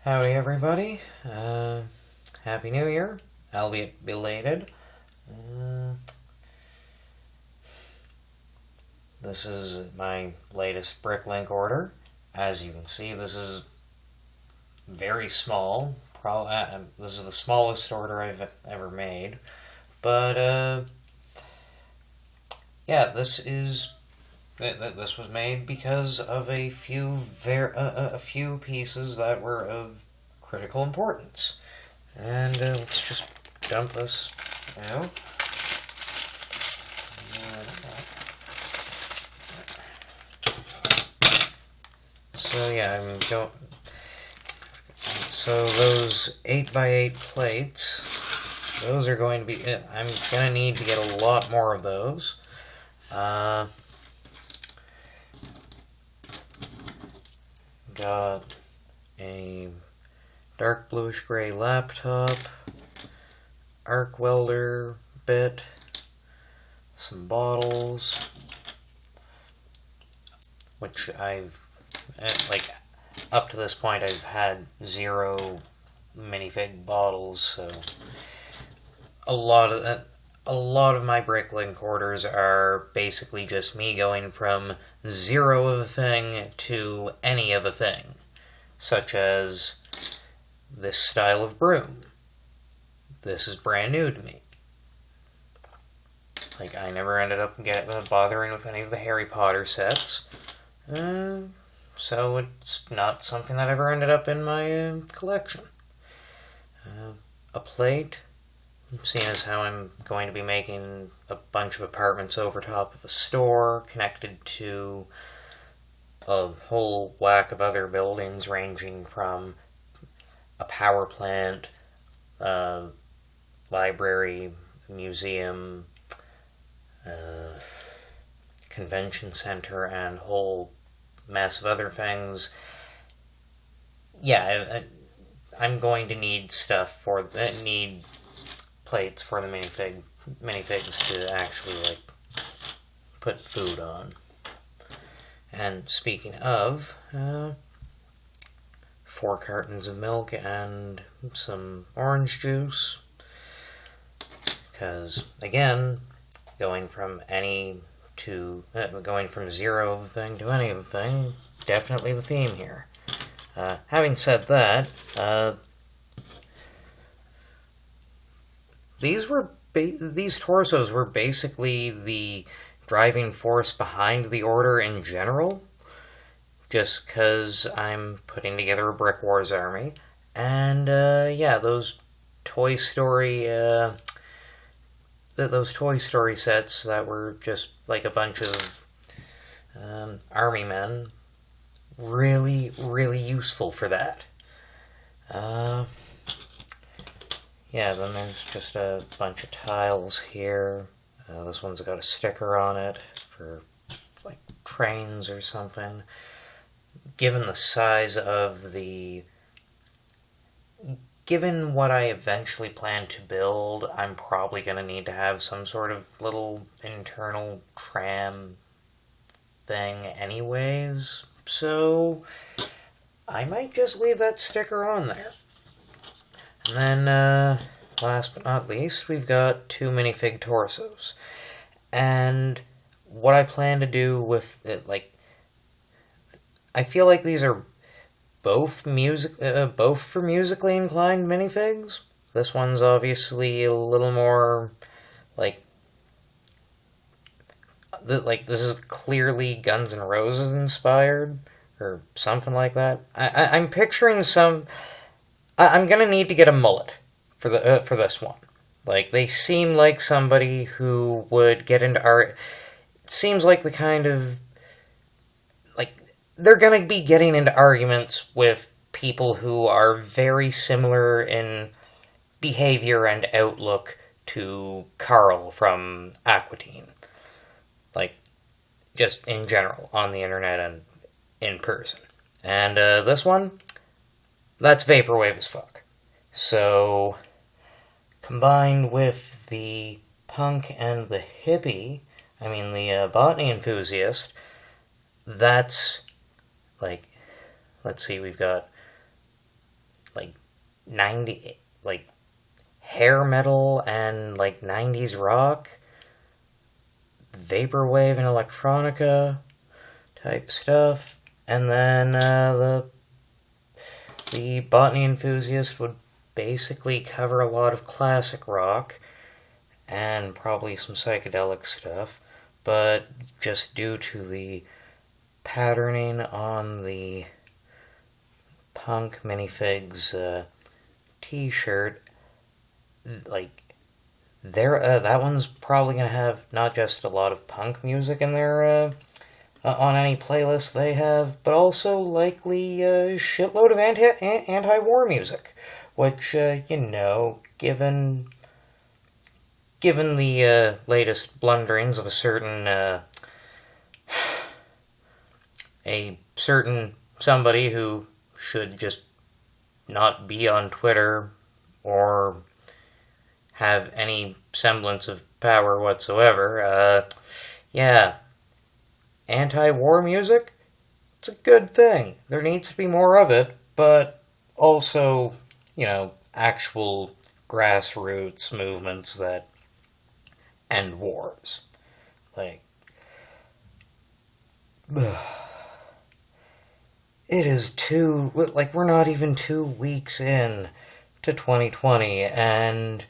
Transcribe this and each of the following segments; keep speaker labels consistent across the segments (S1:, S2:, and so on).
S1: Howdy, everybody. Happy New Year, albeit belated. Uh, this is my latest Bricklink order. As you can see, this is very small. This is the smallest order I've ever made. But, yeah, this was made because of a few pieces that were of critical importance. And let's just dump this out. So yeah, So those 8x8 plates, those are going to be. I'm gonna need to get a lot more of those. Got a dark bluish gray laptop, arc welder bit, some bottles, which up to this point I've had 0 minifig bottles, so a lot of my Bricklink orders are basically just me going from 0 of a thing to any of a thing, such as this style of broom. This is brand new to me. I never ended up bothering with any of the Harry Potter sets, so it's not something that ever ended up in my collection. A plate, seeing as how I'm going to be making a bunch of apartments over top of a store connected to a whole whack of other buildings ranging from a power plant, library, museum, convention center, and whole mess of other things. Yeah, I'm going to need need plates for the minifigs to actually put food on. And speaking of, 4 cartons of milk and some orange juice, because again, going from 0 of a thing to any of a thing, definitely the theme here. Having said that, these torsos were basically the driving force behind the order in general, just because I'm putting together a Brick Wars army, and those Toy Story sets that were just like a bunch of army men, really, really useful for that. Then there's just a bunch of tiles here. This one's got a sticker on it for trains or something. Given what I eventually plan to build, I'm probably going to need to have some sort of little internal tram thing anyways, so I might just leave that sticker on there. And then, last but not least, we've got 2 minifig torsos. And what I plan to do with it, I feel like these are both for musically inclined minifigs. This one's obviously a little more, this is clearly Guns N' Roses inspired, or something like that. I'm picturing I'm gonna need to get a mullet for this one. They seem like somebody who would get into art. It seems like the kind of they're gonna be getting into arguments with people who are very similar in behavior and outlook to Carl from Aquatine. Just in general, on the internet and in person. And this one, that's vaporwave as fuck. So, combined with the punk and the hippie, the botany enthusiast, that's, let's see, we've got like 90, like hair metal and like 90s rock, vaporwave and electronica type stuff. And then the botany enthusiast would basically cover a lot of classic rock and probably some psychedelic stuff, but just due to the patterning on the punk minifigs t-shirt, like that one's probably gonna have not just a lot of punk music in there on any playlist they have, but also likely a shitload of anti-war music, which given the latest blunderings of a certain somebody who should just not be on Twitter or have any semblance of power whatsoever, anti-war music, it's a good thing. There needs to be more of it, but also, actual grassroots movements that end wars. Like, it is we're not even 2 weeks in to 2020, and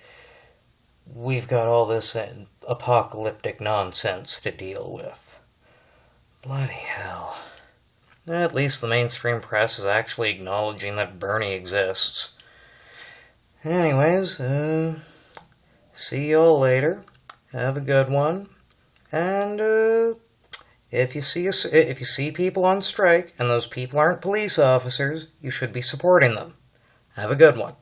S1: we've got all this apocalyptic nonsense to deal with. Bloody hell. At least the mainstream press is actually acknowledging that Bernie exists. Anyways, see y'all later. Have a good one. And if you see people on strike and those people aren't police officers, you should be supporting them. Have a good one.